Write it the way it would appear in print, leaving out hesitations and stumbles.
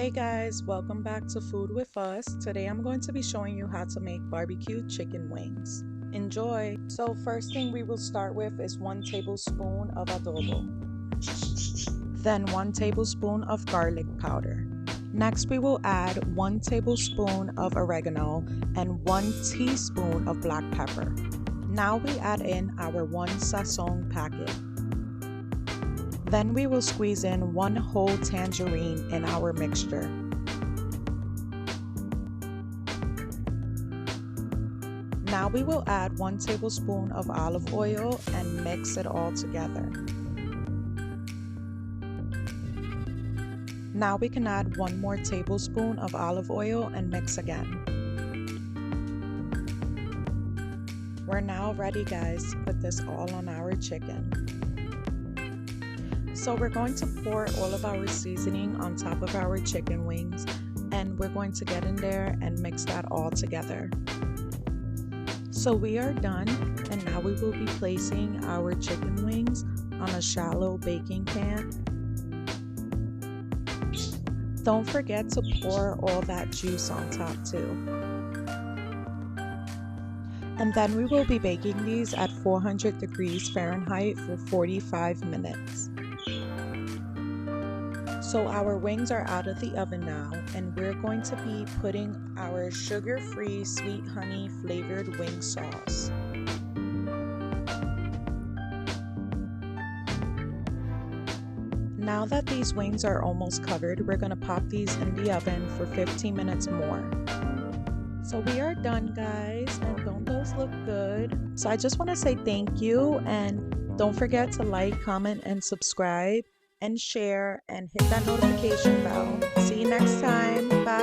Hey guys, welcome back to Food with Us. Today I'm going to be showing you how to make barbecue chicken wings. Enjoy! So first thing we will start with is 1 tablespoon of adobo. Then 1 tablespoon of garlic powder. Next we will add 1 tablespoon of oregano and 1 teaspoon of black pepper. Now we add in our 1 Sazon packet. Then we will squeeze in 1 whole tangerine in our mixture. Now we will add 1 tablespoon of olive oil and mix it all together. Now we can add 1 more tablespoon of olive oil and mix again. We're now ready, guys, to put this all on our chicken. So we're going to pour all of our seasoning on top of our chicken wings, and we're going to get in there and mix that all together. So we are done, and now we will be placing our chicken wings on a shallow baking pan. Don't forget to pour all that juice on top too. And then we will be baking these at 400 degrees Fahrenheit for 45 minutes. So our wings are out of the oven now, and we're going to be putting our sugar-free sweet honey flavored wing sauce. Now that these wings are almost covered, we're going to pop these in the oven for 15 minutes more. So we are done, guys, and don't those look good? So I just want to say thank you, and don't forget to like, comment, and subscribe, and share, and hit that notification bell. See you next time. Bye.